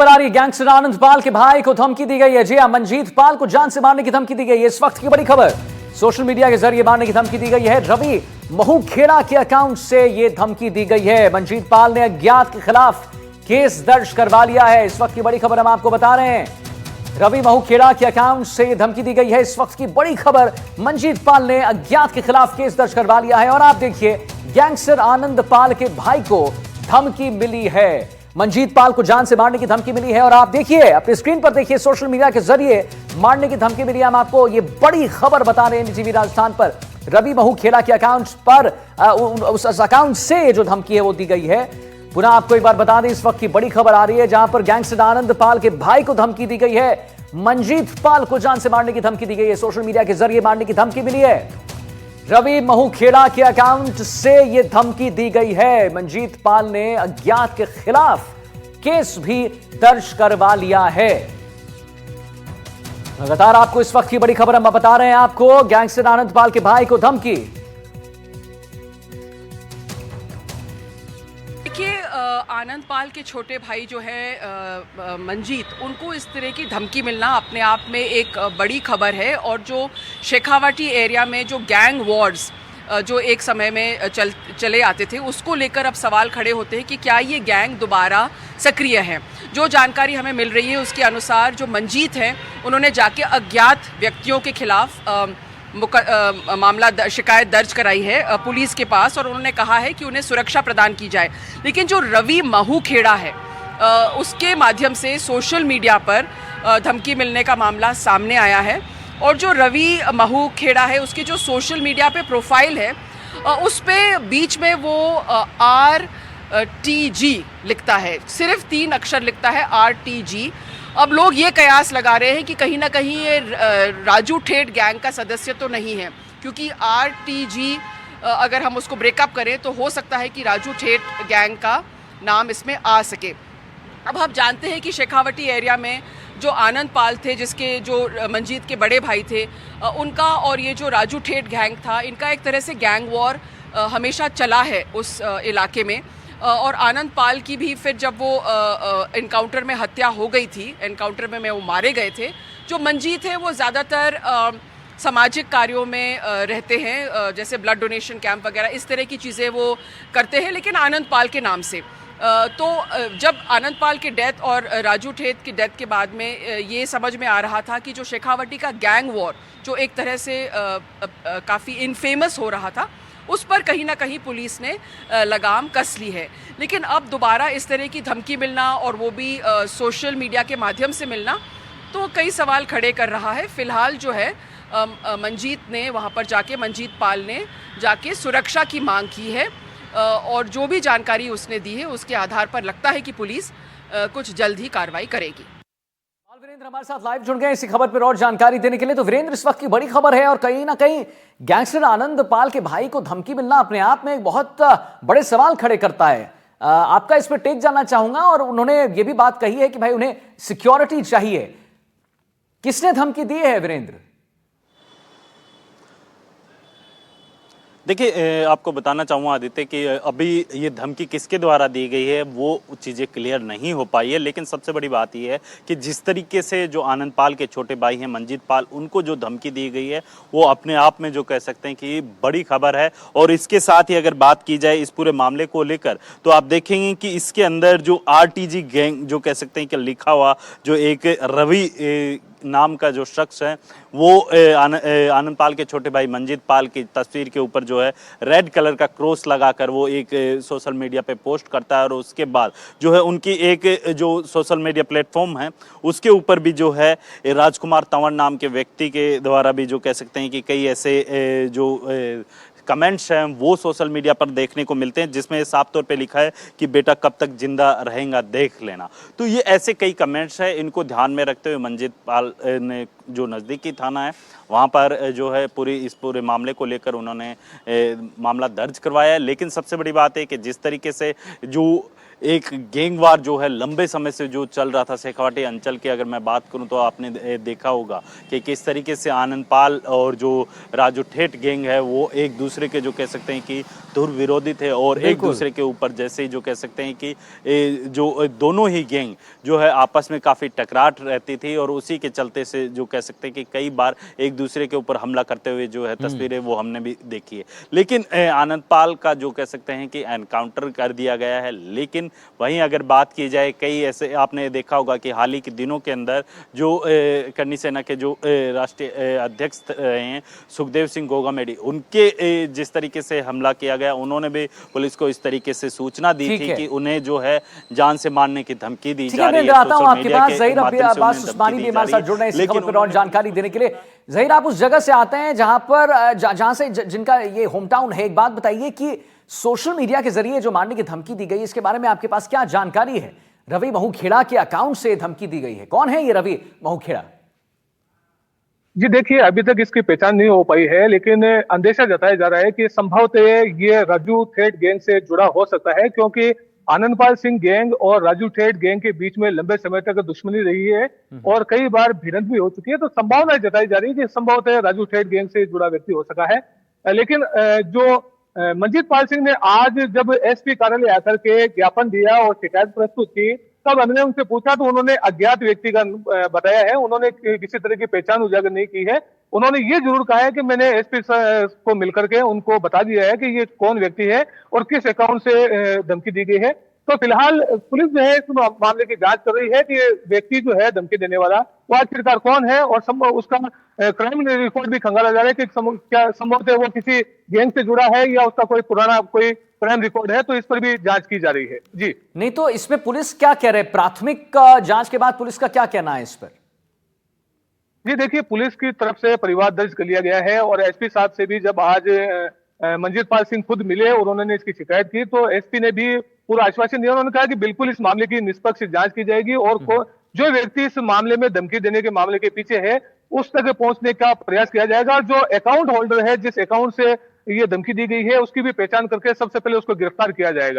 पर आ रही गैंगस्टर आनंद पाल के भाई को धमकी दी गई है। जी हां, मंजीत पाल को जान से मारने की धमकी दी गई है। इस वक्त की बड़ी खबर, सोशल मीडिया के जरिए मारने की धमकी दी गई है। रवि महूखेड़ा के अकाउंट से यह धमकी दी गई है। मंजीत पाल ने अज्ञात के खिलाफ केस दर्ज करवा लिया है। इस वक्त की बड़ी खबर हम आपको बता रहे हैं। रवि महूखेड़ा के अकाउंट से यह धमकी दी गई है। इस वक्त की बड़ी खबर, मंजीत पाल ने अज्ञात के खिलाफ केस दर्ज करवा लिया है। और आप देखिए, गैंगस्टर आनंद पाल के भाई को धमकी मिली है। मंजीत पाल को जान से मारने की धमकी मिली है। और आप देखिए, अपनी स्क्रीन पर देखिए, सोशल मीडिया के जरिए मारने की धमकी मिली है। हम आपको ये बड़ी खबर बता रहे हैं एनडीटीवी राजस्थान पर। रवि महूखेड़ा के अकाउंट पर उस अकाउंट से जो धमकी है वो दी गई है। पुनः आपको एक बार बता दें, इस वक्त की बड़ी खबर आ रही है जहां पर गैंगस्टर आनंद पाल के भाई को धमकी दी गई है। मंजीत पाल को जान से मारने की धमकी दी गई है। सोशल मीडिया के जरिए मारने की धमकी मिली है। रवि महूखेड़ा के अकाउंट से यह धमकी दी गई है। मंजीत पाल ने अज्ञात के खिलाफ केस भी दर्ज करवा लिया है। लगातार आपको इस वक्त की बड़ी खबर हम बता रहे हैं आपको, गैंगस्टर आनंद पाल के भाई को धमकी। देखिए, आनंद पाल के छोटे भाई जो है मंजीत, उनको इस तरह की धमकी मिलना अपने आप में एक बड़ी खबर है। और जो शेखावाटी एरिया में जो गैंग वॉर्स जो एक समय में चले आते थे, उसको लेकर अब सवाल खड़े होते हैं कि क्या ये गैंग दोबारा सक्रिय है। जो जानकारी हमें मिल रही है उसके अनुसार जो मंजीत हैं, उन्होंने जाके अज्ञात व्यक्तियों के खिलाफ मामला शिकायत दर्ज कराई है पुलिस के पास। और उन्होंने कहा है कि उन्हें सुरक्षा प्रदान की जाए। लेकिन जो रवि महूखेड़ा है, उसके माध्यम से सोशल मीडिया पर धमकी मिलने का मामला सामने आया है। और जो रवि महूखेड़ा है, उसकी जो सोशल मीडिया पे प्रोफाइल है, उस पे बीच में वो RTG लिखता है, सिर्फ 3 अक्षर लिखता है, RTG। अब लोग ये कयास लगा रहे हैं कि कहीं ना कहीं ये राजू ठेठ गैंग का सदस्य तो नहीं है, क्योंकि RTG अगर हम उसको ब्रेकअप करें तो हो सकता है कि राजू ठेठ गैंग का नाम इसमें आ सके। अब आप जानते हैं कि शेखावटी एरिया में जो आनंद पाल थे, जिसके जो मंजीत के बड़े भाई थे, उनका और ये जो राजू ठेठ गैंग था, इनका एक तरह से गैंग वॉर हमेशा चला है उस इलाके में। और आनंद पाल की भी फिर जब वो एनकाउंटर में हत्या हो गई थी, एनकाउंटर में वो मारे गए थे। जो मंजीत है वो ज़्यादातर सामाजिक कार्यों में रहते हैं, जैसे ब्लड डोनेशन कैंप वगैरह, इस तरह की चीज़ें वो करते हैं, लेकिन आनंद पाल के नाम से। तो जब आनंद पाल की डेथ और राजू ठेठ की डेथ के बाद में ये समझ में आ रहा था कि जो शेखावटी का गैंग वॉर जो एक तरह से काफ़ी इनफेमस हो रहा था, उस पर कहीं ना कहीं पुलिस ने लगाम कस ली है। लेकिन अब दोबारा इस तरह की धमकी मिलना, और वो भी सोशल मीडिया के माध्यम से मिलना, तो कई सवाल खड़े कर रहा है। फिलहाल जो है मंजीत ने वहाँ पर जाके, मंजीत पाल ने जाके सुरक्षा की मांग की है। और जो भी जानकारी उसने दी है उसके आधार पर लगता है कि पुलिस कुछ जल्द ही कार्रवाई करेगी। वीरेंद्र हमारे साथ लाइव जुड़ गए इसी खबर पर और जानकारी देने के लिए। तो वीरेंद्र, इस वक्त की बड़ी खबर है और कहीं ना कहीं गैंगस्टर आनंद पाल के भाई को धमकी मिलना अपने आप में एक बहुत बड़े सवाल खड़े करता है। आपका इस पर टेक जानना चाहूंगा। और उन्होंने ये भी बात कही है कि भाई उन्हें सिक्योरिटी चाहिए। किसने धमकी दी है वीरेंद्र? देखिए, आपको बताना चाहूँगा आदित्य कि अभी ये धमकी किसके द्वारा दी गई है वो चीज़ें क्लियर नहीं हो पाई है। लेकिन सबसे बड़ी बात ये है कि जिस तरीके से जो आनंद पाल के छोटे भाई हैं मंजीत पाल, उनको जो धमकी दी गई है वो अपने आप में जो कह सकते हैं कि बड़ी खबर है। और इसके साथ ही अगर बात की जाए इस पूरे मामले को लेकर, तो आप देखेंगे कि इसके अंदर जो RTG गैंग जो कह सकते हैं कि लिखा हुआ जो एक रवि नाम का जो शख्स है, वो आनंद पाल के छोटे भाई मंजीत पाल की तस्वीर के ऊपर जो है रेड कलर का क्रॉस लगाकर वो एक सोशल मीडिया पे पोस्ट करता है। और उसके बाद जो है उनकी एक जो सोशल मीडिया प्लेटफॉर्म है उसके ऊपर भी जो है राजकुमार तंवर नाम के व्यक्ति के द्वारा भी जो कह सकते हैं कि कई ऐसे जो कमेंट्स हैं वो सोशल मीडिया पर देखने को मिलते हैं, जिसमें साफ तौर पे लिखा है कि बेटा कब तक जिंदा रहेगा देख लेना। तो ये ऐसे कई कमेंट्स हैं, इनको ध्यान में रखते हुए मंजीत पाल ने जो नज़दीकी थाना है वहाँ पर जो है इस पूरे मामले को लेकर उन्होंने मामला दर्ज करवाया है। लेकिन सबसे बड़ी बात है कि जिस तरीके से जो एक गैंगवार जो है लंबे समय से जो चल रहा था शेखावाटी अंचल की अगर मैं बात करूं तो आपने देखा होगा कि किस तरीके से आनंद पाल और जो राजू ठेठ गैंग है वो एक दूसरे के जो कह सकते हैं कि धुर विरोधी थे और एक दूसरे के ऊपर जैसे ही जो कह सकते हैं कि जो दोनों ही गैंग जो है आपस में काफ़ी टकराट रहती थी और उसी के चलते से जो कह सकते हैं कि कई बार एक दूसरे के ऊपर हमला करते हुए जो है तस्वीरें वो हमने भी देखी है। लेकिन आनंद पाल का जो कह सकते हैं कि एनकाउंटर कर दिया गया है। लेकिन वहीं अगर बात की जाए कई ऐसे आपने देखा होगा कि हाल ही के दिनों के अंदर जो करनी सेना के जो राष्ट्रीय अध्यक्ष रहे हैं सुखदेव सिंह गोगामेडी उनके जिस तरीके से हमला किया गया उन्होंने भी पुलिस को इस तरीके से सूचना दी थी कि उन्हें जो है जान से मारने की धमकी दी जा रही है। आपके पास ज़हीर अब्बास उस्मानी भी हमारे साथ जुड़ रहे हैं इस खबर पर और जानकारी देने के लिए। ज़हीर, आप उस जगह से आते हैं जहां से जिनका ये होम टाउन है। एक बात बताइए कि सोशल मीडिया के जरिए जो मारने की धमकी दी गई इसके बारे में आपके पास क्या जानकारी है? रवि महूखेड़ा के अकाउंट से धमकी दी गई है। कौन है ये रवि महूखेड़ा? जी देखिए, अभी तक इसकी पहचान नहीं हो पाई है, लेकिन अंदेशा जताया जा रहा है कि संभवतः ये राजू ठेठ गैंग से जुड़ा हो सकता है, क्योंकि आनंदपाल सिंह गैंग और राजू ठेठ गैंग के बीच में लंबे समय तक दुश्मनी रही है और कई बार भिड़ंत भी हो चुकी है। तो संभावना जताई जा रही है कि संभवतः राजू ठेठ गैंग से जुड़ा व्यक्ति हो सका है। लेकिन जो मंजीत पाल सिंह ने आज जब एसपी कार्यालय आकर के ज्ञापन दिया और शिकायत प्रस्तुत की, तब हमने उनसे पूछा तो उन्होंने अज्ञात व्यक्ति का बताया है। उन्होंने किसी तरह की पहचान उजागर नहीं की है। उन्होंने ये जरूर कहा है कि मैंने एसपी को मिलकर के उनको बता दिया है कि ये कौन व्यक्ति है और किस अकाउंट से धमकी दी गई है। तो फिलहाल पुलिस जो है इस मामले की जांच कर रही है कि ये व्यक्ति जो है धमकी देने वाला वो आखिरकार कौन है और उसका क्राइम रिकॉर्ड भी खंगाला जा रहा है कि क्या संभवतः वो किसी गैंग से जुड़ा है या उसका कोई पुराना कोई क्राइम रिकॉर्ड है। तो इस पर भी जांच की जा रही है। जी नहीं, तो इसमें पुलिस क्या कह रहे हैं? प्राथमिक जांच के बाद पुलिस का क्या कहना है इस पर? जी देखिए, पुलिस की तरफ से परिवार दर्ज कर लिया गया है और एसपी साहब से भी जब आज मंजीत पाल सिंह खुद मिले और उन्होंने इसकी शिकायत की तो एसपी ने भी पूरा आश्वासन दिया। उन्होंने कहा कि बिल्कुल इस मामले की निष्पक्ष जांच की जाएगी और जो व्यक्ति इस मामले में धमकी देने के मामले के पीछे है उस तक पहुंचने का प्रयास किया जाएगा। और जो अकाउंट होल्डर है जिस अकाउंट से ये धमकी दी गई है उसकी भी पहचान करके सबसे पहले उसको गिरफ्तार किया जाएगा।